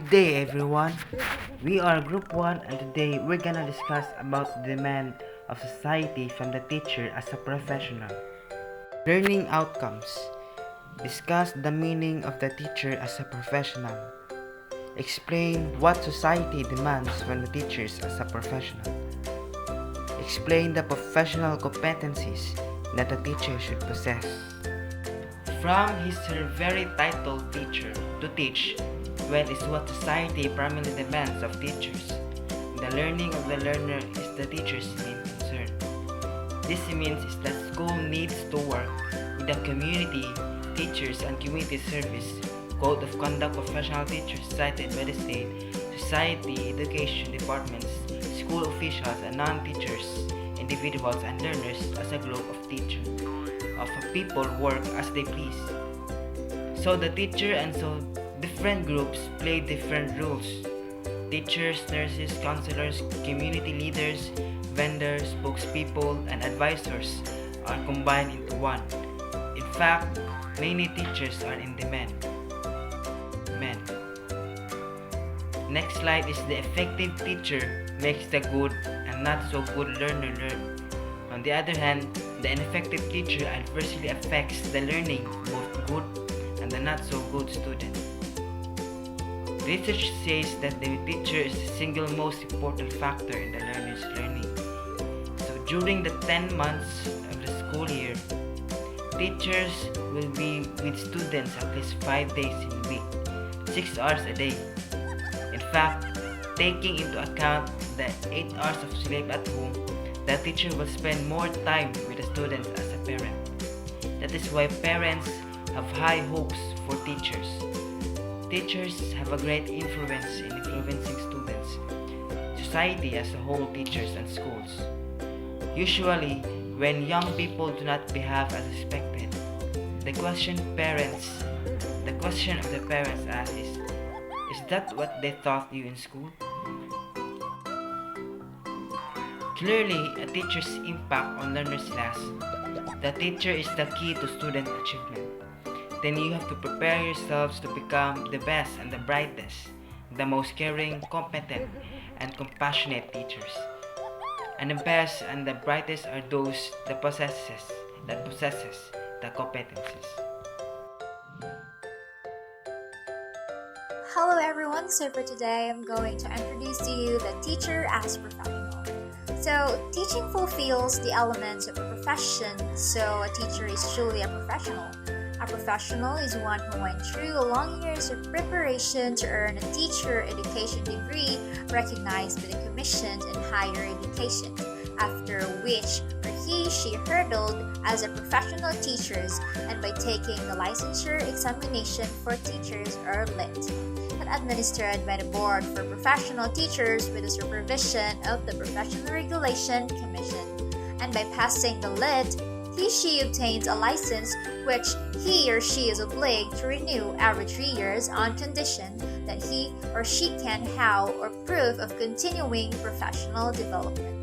Good day everyone. We are Group 1 and today we're gonna discuss about the demand of society from the teacher as a professional. Learning outcomes. Discuss the meaning of the teacher as a professional. Explain what society demands from the teachers as a professional. Explain the professional competencies that a teacher should possess. From his her very title teacher to teach, well is what society primarily demands of teachers. The learning of the learner is the teacher's main concern. This means is that school needs to work with the community, teachers and community service, code of conduct professional teachers cited by the state, society, education departments, school officials and non-teachers, individuals and learners as a group of teachers, of people work as they please. So the teacher and so different groups play different roles. Teachers, nurses, counselors, community leaders, vendors, spokespeople, and advisors are combined into one. In fact, many teachers are in demand. Next slide is the effective teacher makes the good and not so good learner learn. On the other hand, the ineffective teacher adversely affects the learning both good and the not so good student. Research says that the teacher is the single most important factor in the learner's learning. So during the 10 months of the school year, teachers will be with students at least 5 days in a week, 6 hours a day. In fact, taking into account the 8 hours of sleep at home, the teacher will spend more time with the students as a parent. That is why parents have high hopes for teachers. Teachers have a great influence in influencing students, society as a whole, teachers and schools. Usually, when young people do not behave as expected, the question of the parents ask is that what they taught you in school? Clearly, a teacher's impact on learners lasts. The teacher is the key to student achievement. Then you have to prepare yourselves to become the best and the brightest, the most caring, competent, and compassionate teachers. And the best and the brightest are those that possesses the competencies. Hello everyone, so for today I'm going to introduce to you the teacher as professional. So teaching fulfills the elements of a profession, so a teacher is truly a professional. A professional is one who went through long years of preparation to earn a teacher education degree recognized by the Commission in Higher Education, after which she hurdled as a professional teachers and by taking the licensure examination for teachers or LET, and administered by the Board for Professional Teachers with the supervision of the Professional Regulation Commission. And by passing the LET, she obtains a license which he or she is obliged to renew every 3 years on condition that he or she can have or proof of continuing professional development.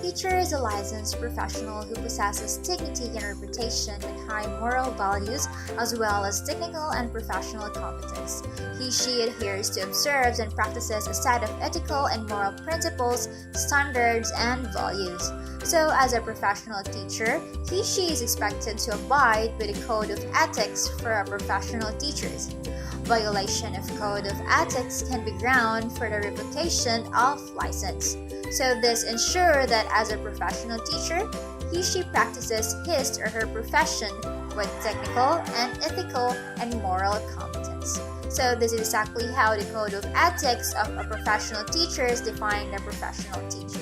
Teacher is a licensed professional who possesses dignity and reputation and high moral values as well as technical and professional competence. She adheres to, observes, and practices a set of ethical and moral principles, standards, and values. So, as a professional teacher, she is expected to abide by the code of ethics for our professional teachers. Violation of code of ethics can be ground for the revocation of license. So this ensures that as a professional teacher, she practices his or her profession with technical and ethical and moral competence. So this is exactly how the code of ethics of a professional teacher is defined a professional teacher.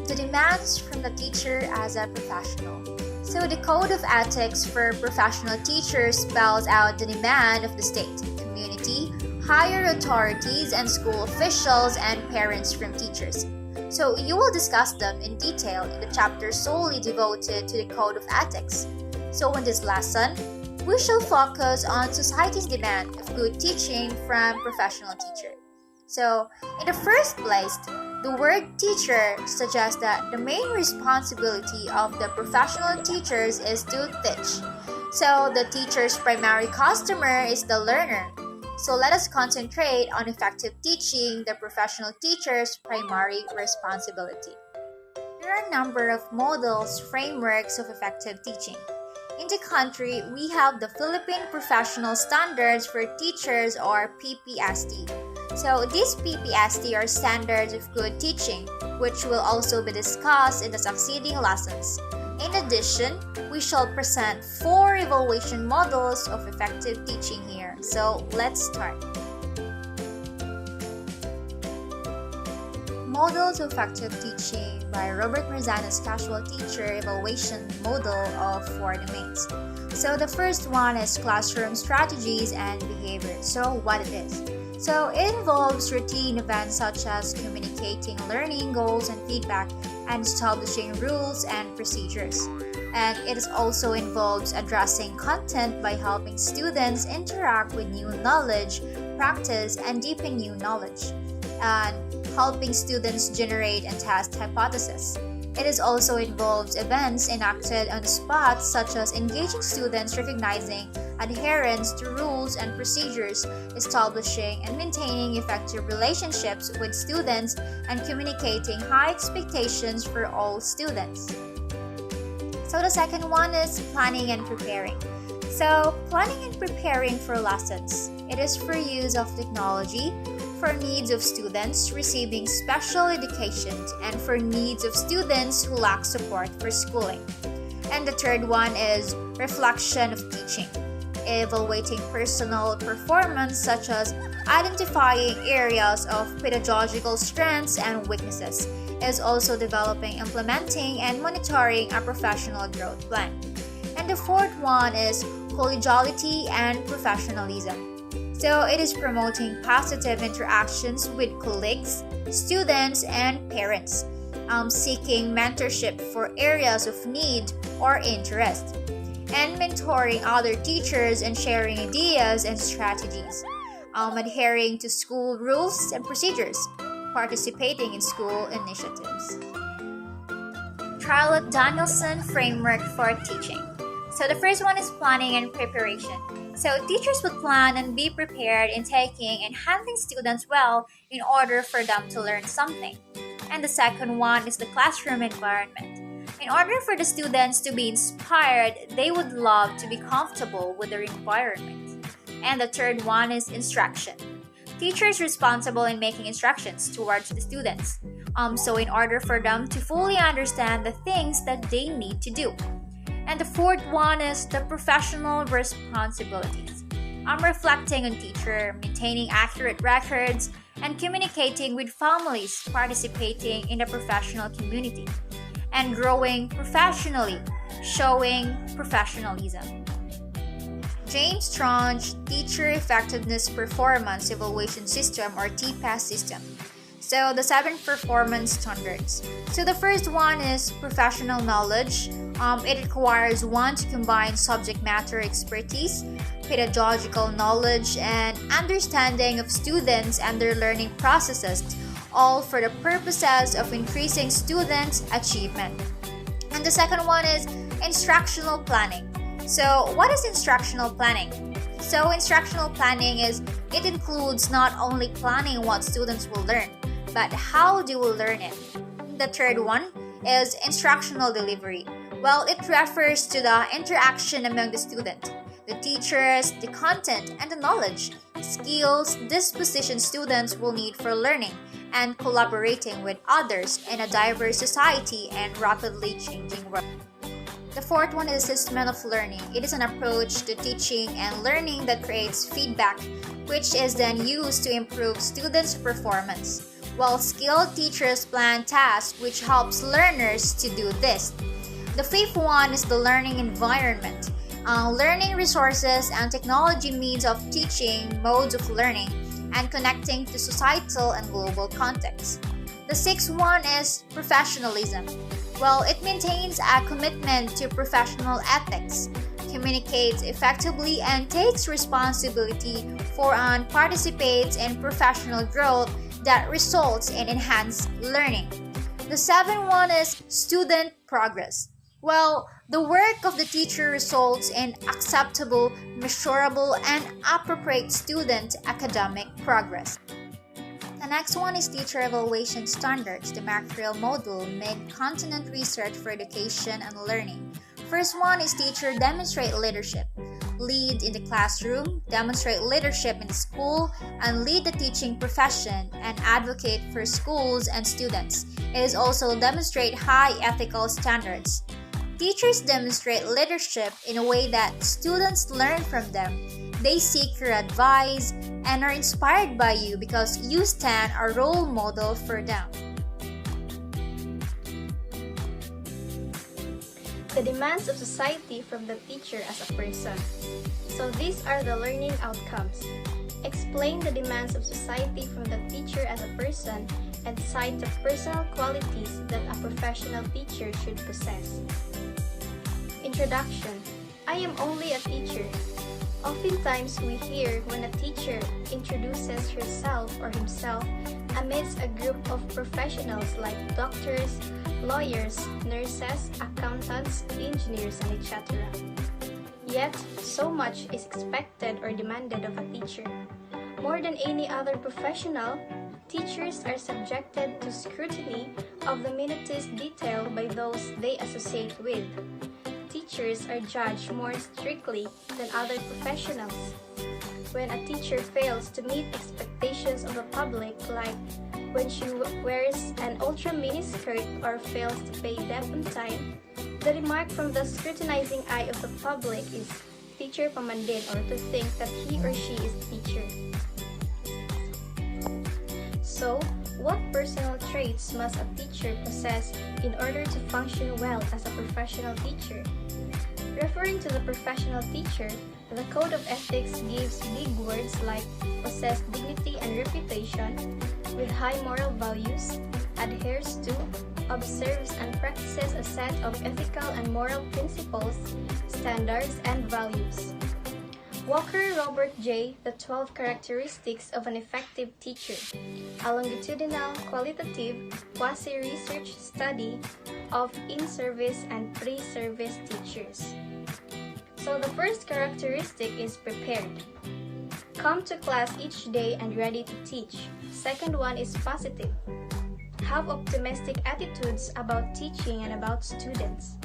The demands from the teacher as a professional. So the code of ethics for professional teachers spells out the demand of the state, community, higher authorities, and school officials and parents from teachers. So you will discuss them in detail in the chapter solely devoted to the code of ethics. So in this lesson, we shall focus on society's demand of good teaching from professional teacher. So in the first place, the word teacher suggests that the main responsibility of the professional teachers is to teach. So the teacher's primary customer is the learner. So let us concentrate on effective teaching, the professional teacher's primary responsibility. There are a number of models, frameworks of effective teaching. In the country, we have the Philippine Professional Standards for Teachers, or PPST. So these PPST are standards of good teaching, which will also be discussed in the succeeding lessons. In addition, we shall present 4 evaluation models of effective teaching here. So let's start. Models of Effective Teaching by Robert Marzano's Casual Teacher Evaluation Model of 4 domains. So the first one is classroom strategies and behavior. So what it is? So it involves routine events such as communicating learning goals and feedback and establishing rules and procedures. And it also involves addressing content by helping students interact with new knowledge, practice, and deepen new knowledge, and helping students generate and test hypotheses. It also involves events enacted on the spot, such as engaging students, recognizing adherence to rules and procedures, establishing and maintaining effective relationships with students, and communicating high expectations for all students. So the second one is planning and preparing. So planning and preparing for lessons. It is for use of technology, for needs of students receiving special education, and for needs of students who lack support for schooling. And the third one is reflection of teaching, evaluating personal performance such as identifying areas of pedagogical strengths and weaknesses. It is also developing, implementing, and monitoring a professional growth plan. And the fourth one is collegiality and professionalism. So it is promoting positive interactions with colleagues, students, and parents, seeking mentorship for areas of need or interest, and mentoring other teachers and sharing ideas and strategies, adhering to school rules and procedures, participating in school initiatives. Charlotte-Danielson Framework for Teaching. So the first one is planning and preparation. So teachers would plan and be prepared in taking and handling students well in order for them to learn something. And the second one is the classroom environment. In order for the students to be inspired, they would love to be comfortable with their environment. And the third one is instruction. Teachers responsible in making instructions towards the students. So in order for them to fully understand the things that they need to do. And the fourth one is the professional responsibilities. I'm reflecting on teacher, maintaining accurate records, and communicating with families participating in the professional community, and growing professionally, showing professionalism. James Strong's Teacher Effectiveness Performance Evaluation System, or TPAS system. So the 7 performance standards. So the first one is professional knowledge. It requires one to combine subject matter expertise, pedagogical knowledge, and understanding of students and their learning processes, all for the purposes of increasing students' achievement. And the second one is instructional planning. So what is instructional planning? So instructional planning it includes not only planning what students will learn, but how they will learn it. The third one is instructional delivery. Well, it refers to the interaction among the student, the teachers, the content, and the knowledge, skills, disposition students will need for learning and collaborating with others in a diverse society and rapidly changing world. The fourth one is assessment of learning. It is an approach to teaching and learning that creates feedback, which is then used to improve students' performance, while skilled teachers plan tasks which helps learners to do this. The fifth one is the learning environment. Learning resources and technology means of teaching, modes of learning, and connecting to societal and global contexts. The sixth one is professionalism. Well, it maintains a commitment to professional ethics, communicates effectively, and takes responsibility for and participates in professional growth that results in enhanced learning. The seventh one is student progress. Well, the work of the teacher results in acceptable, measurable, and appropriate student academic progress. The next one is teacher evaluation standards, the Macreal model, mid-continent research for education and learning. First one is teacher demonstrate leadership. Lead in the classroom, demonstrate leadership in the school, and lead the teaching profession and advocate for schools and students. It is also demonstrate high ethical standards. Teachers demonstrate leadership in a way that students learn from them. They seek your advice and are inspired by you because you stand a role model for them. The demands of society from the teacher as a person. So these are the learning outcomes. Explain the demands of society from the teacher as a person and cite the personal qualities that a professional teacher should possess. Introduction. I am only a teacher. Oftentimes we hear when a teacher introduces herself or himself amidst a group of professionals like doctors, lawyers, nurses, accountants, engineers, and etc. Yet, so much is expected or demanded of a teacher. More than any other professional, teachers are subjected to scrutiny of the minutest detail by those they associate with. Teachers are judged more strictly than other professionals. When a teacher fails to meet expectations of the public, like when she wears an ultra mini skirt or fails to pay debt on time, the remark from the scrutinizing eye of the public is teacher pamandin, or to think that he or she is teacher. So, what personal traits must a teacher possess in order to function well as a professional teacher? Referring to the professional teacher, the Code of Ethics gives big words like possess dignity and reputation, with high moral values, adheres to, observes and practices a set of ethical and moral principles, standards, and values. Walker Robert J. The 12 Characteristics of an Effective Teacher, a longitudinal, qualitative, quasi-research study of in-service and pre-service teachers. So the first characteristic is prepared. Come to class each day and ready to teach. Second one is positive. Have optimistic attitudes about teaching and about students.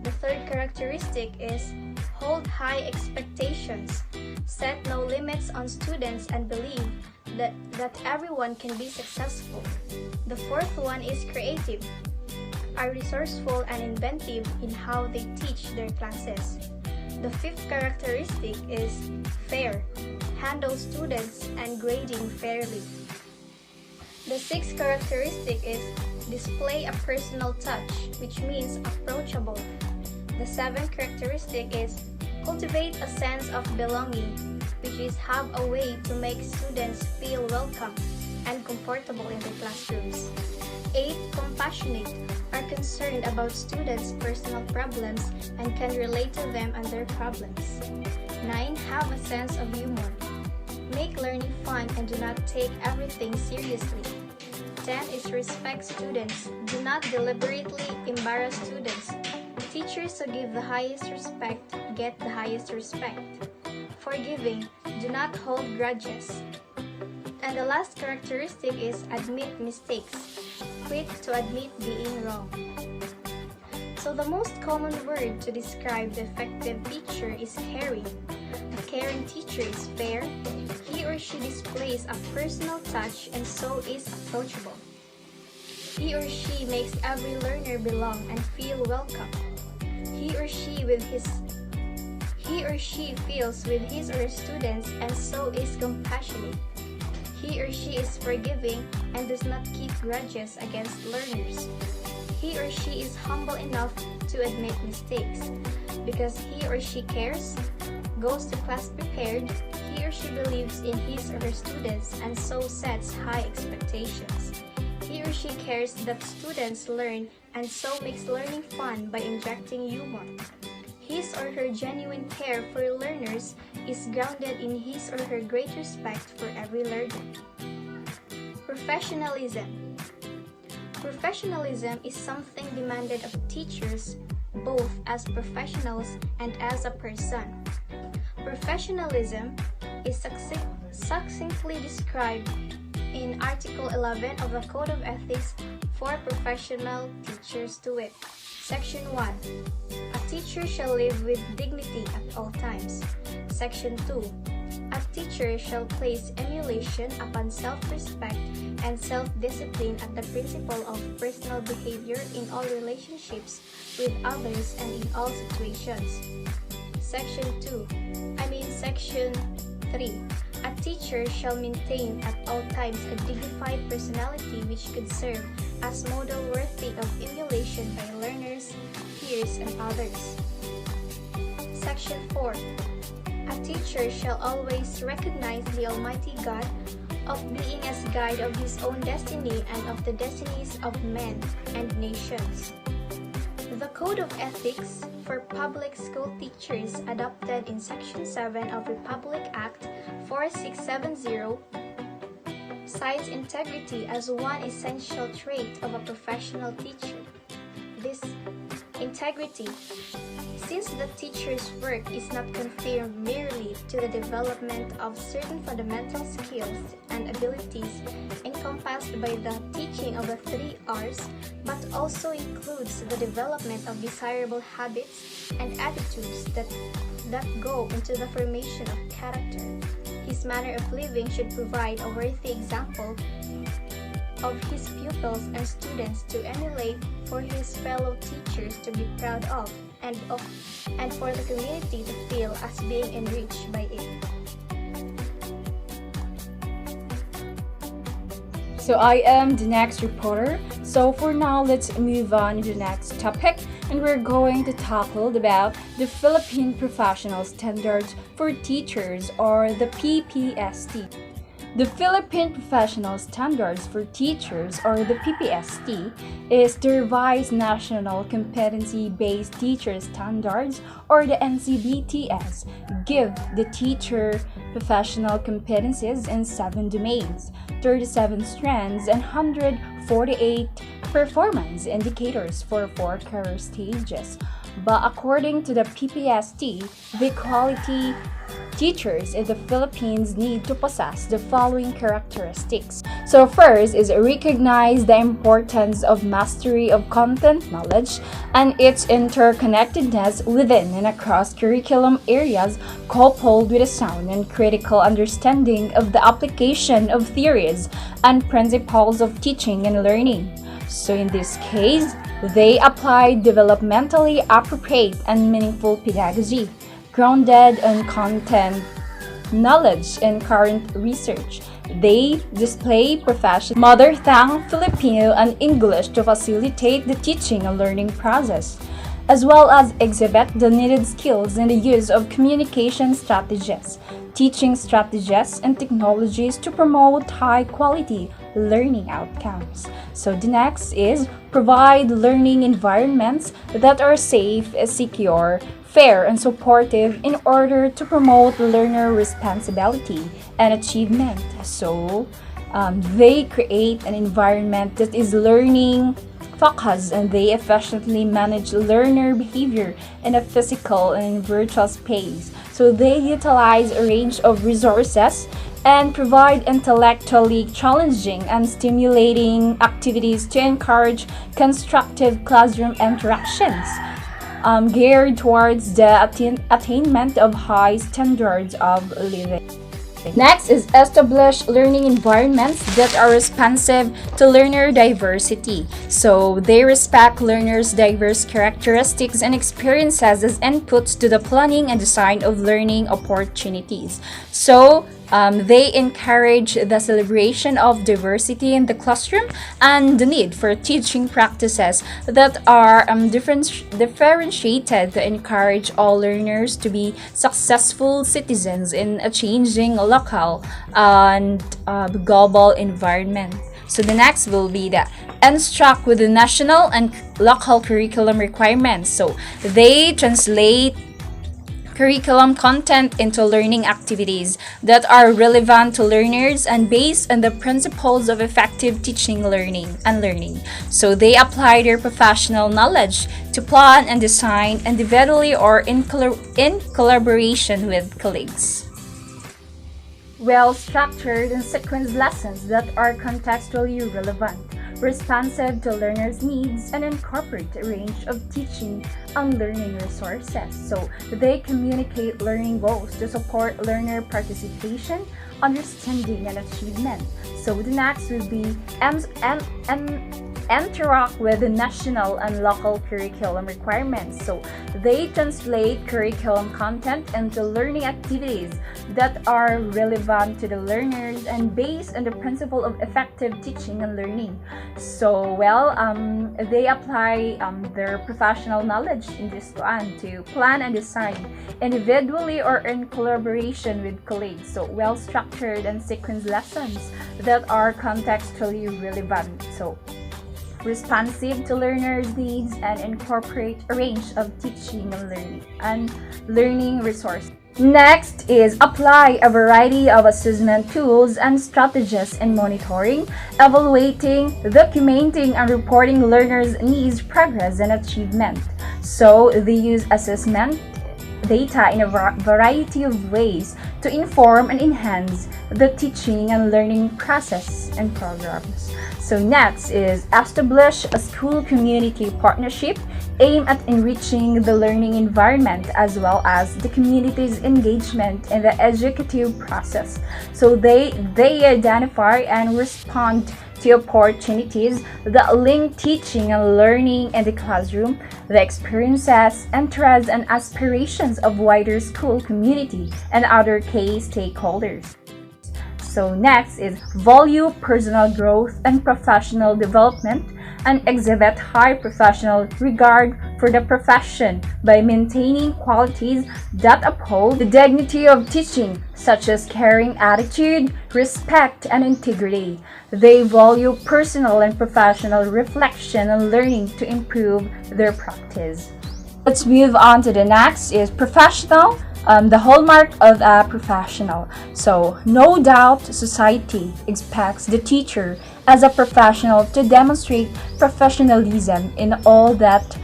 The third characteristic is hold high expectations. Set no limits on students and believe that everyone can be successful. The fourth one is creative. Are resourceful and inventive in how they teach their classes. The fifth characteristic is fair. Handle students and grading fairly. The sixth characteristic is display a personal touch, which means approachable. The seventh characteristic is cultivate a sense of belonging, which is have a way to make students feel welcome and comfortable in their classrooms. 8. Compassionate, are concerned about students' personal problems and can relate to them and their problems. 9. Have a sense of humor. Make learning fun and do not take everything seriously. 10 is respect students. Do not deliberately embarrass students. Teachers who give the highest respect get the highest respect. Forgiving. Do not hold grudges. And the last characteristic is admit mistakes. Quick to admit being wrong. So the most common word to describe the effective teacher is caring. A caring teacher is fair. He or she displays a personal touch and so is approachable. He or she makes every learner belong and feel welcome. He or she feels with his or her students and so is compassionate. He or she is forgiving and does not keep grudges against learners. He or she is humble enough to admit mistakes. Because he or she cares, goes to class prepared, he or she believes in his or her students and so sets high expectations. He or she cares that students learn and so makes learning fun by injecting humor. His or her genuine care for learners is grounded in his or her great respect for every learner. Professionalism. Professionalism is something demanded of teachers both as professionals and as a person. Professionalism is succinctly described in Article 11 of the Code of Ethics for Professional Teachers, to wit, Section 1. A teacher shall live with dignity at all times. Section 2. A teacher shall place emulation upon self-respect and self-discipline as the principle of personal behavior in all relationships with others and in all situations. Section 3. A teacher shall maintain at all times a dignified personality which could serve as model worthy of emulation by learners, peers, and others. Section 4. A teacher shall always recognize the Almighty God of being as guide of his own destiny and of the destinies of men and nations. The Code of Ethics for Public School Teachers, adopted in Section 7 of Republic Act 4670, cites integrity as one essential trait of a professional teacher. This integrity, since the teacher's work is not confined merely to the development of certain fundamental skills and abilities encompassed by the teaching of the 3 R's, but also includes the development of desirable habits and attitudes that go into the formation of character. His manner of living should provide a worthy example of his pupils and students to emulate, for his fellow teachers to be proud of, and for the community to feel as being enriched by it. So I am the next reporter. So for now, let's move on to the next topic, and we're going to tackle about the Philippine Professional Standards for Teachers, or the PPST. The Philippine Professional Standards for Teachers, or the PPST, is the revised National Competency-Based Teacher Standards, or the NCBTS, give the teacher professional competencies in 7 domains, 37 strands, and 148 performance indicators for 4 career stages. But according to the PPST, the quality teachers in the Philippines need to possess the following characteristics. So first is recognize the importance of mastery of content knowledge and its interconnectedness within and across curriculum areas, coupled with a sound and critical understanding of the application of theories and principles of teaching and learning. So in this case, they apply developmentally appropriate and meaningful pedagogy, grounded on content knowledge and current research. They display professional mother tongue Filipino and English to facilitate the teaching and learning process, as well as exhibit the needed skills in the use of communication strategies, teaching strategies, and technologies to promote high-quality learning outcomes. So the next is provide learning environments that are safe, secure, fair, and supportive in order to promote learner responsibility and achievement. So they create an environment that is learning focused, and they efficiently manage learner behavior in a physical and virtual space. So they utilize a range of resources and provide intellectually challenging and stimulating activities to encourage constructive classroom interactions, geared towards the attainment of high standards of living. Next is establish learning environments that are responsive to learner diversity. So they respect learners' diverse characteristics and experiences as inputs to the planning and design of learning opportunities. So they encourage the celebration of diversity in the classroom and the need for teaching practices that are differentiated to encourage all learners to be successful citizens in a changing local and global environment. So the next will be the instruct with the national and local curriculum requirements. So they translate curriculum content into learning activities that are relevant to learners and based on the principles of effective teaching, learning, and learning. So they apply their professional knowledge to plan and design individually or in collaboration with colleagues. Well-structured and sequenced lessons that are contextually relevant, responsive to learners' needs, and incorporate a range of teaching and learning resources. So they communicate learning goals to support learner participation, understanding, and achievement. So the next would be interact with the national and local curriculum requirements. So they translate curriculum content into learning activities that are relevant to the learners and based on the principle of effective teaching and learning. So they apply their professional knowledge in this one to plan and design individually or in collaboration with colleagues. So well-structured and sequenced lessons that are contextually relevant. So responsive to learners' needs and incorporate a range of teaching and learning resources. Next is apply a variety of assessment tools and strategies in monitoring, evaluating, documenting, and reporting learners' needs, progress, and achievement. So they use assessment data in a variety of ways to inform and enhance the teaching and learning process and programs. So next is establish a school community partnership aimed at enriching the learning environment as well as the community's engagement in the educative process. So they identify and respond to opportunities that link teaching and learning in the classroom, the experiences, interests, and aspirations of wider school community and other key stakeholders. So next is value personal growth and professional development and exhibit high professional regard for the profession by maintaining qualities that uphold the dignity of teaching, such as caring attitude, respect, and integrity. They value personal and professional reflection and learning to improve their practice. Let's move on to the next is professional. The hallmark of a professional. So, no doubt society expects the teacher as a professional to demonstrate professionalism in all that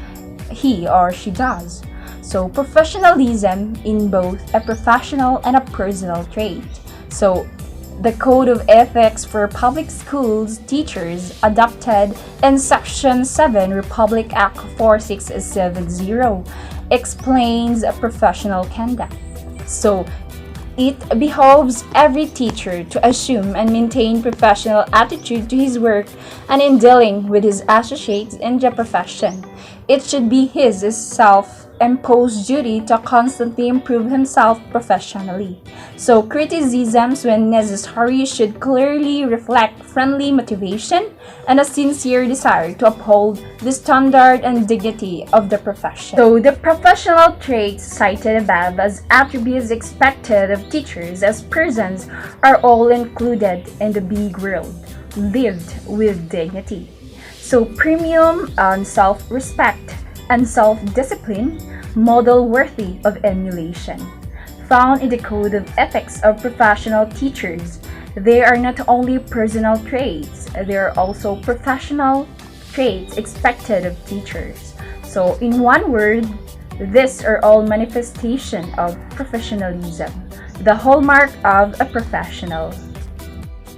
he or she does. So, professionalism in both a professional and a personal trait. So, the Code of Ethics for Public Schools Teachers adopted in Section 7 Republic Act 4670 explains professional conduct. So, it behoves every teacher to assume and maintain professional attitude to his work and in dealing with his associates in the profession. It should be his self-imposed duty to constantly improve himself professionally. So criticisms when necessary should clearly reflect friendly motivation and a sincere desire to uphold the standard and dignity of the profession. So the professional traits cited above as attributes expected of teachers as persons are all included in the big world, lived with dignity. So premium on self-respect and self-discipline, model worthy of emulation. Found in the Code of Ethics of Professional Teachers, they are not only personal traits, they are also professional traits expected of teachers. So in one word, these are all manifestation of professionalism, the hallmark of a professional.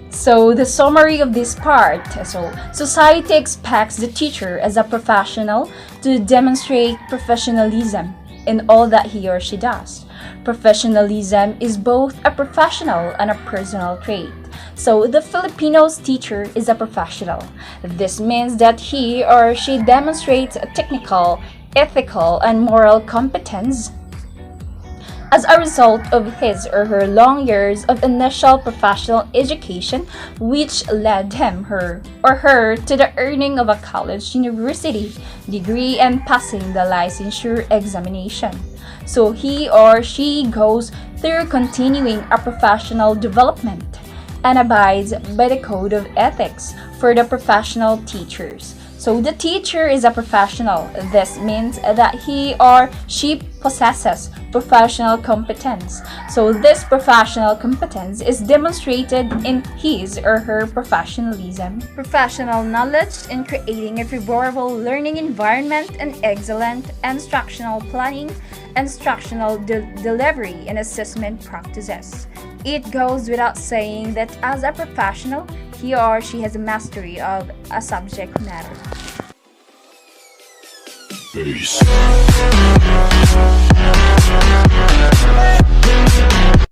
So the summary of this part, so society expects the teacher as a professional to demonstrate professionalism in all that he or she does. Professionalism is both a professional and a personal trait. So the Filipino's teacher is a professional. This means that he or she demonstrates a technical, ethical, and moral competence as a result of his or her long years of initial professional education, which led him or her to the earning of a college university degree and passing the licensure examination. So he or she goes through continuing a professional development and abides by the Code of Ethics for the professional teachers. So the teacher is a professional. This means that he or she possesses professional competence. So this professional competence is demonstrated in his or her professionalism, professional knowledge in creating a favorable learning environment, and excellent instructional planning, instructional delivery, and assessment practices. It goes without saying that as a professional, he or she has a mastery of a subject matter. Peace.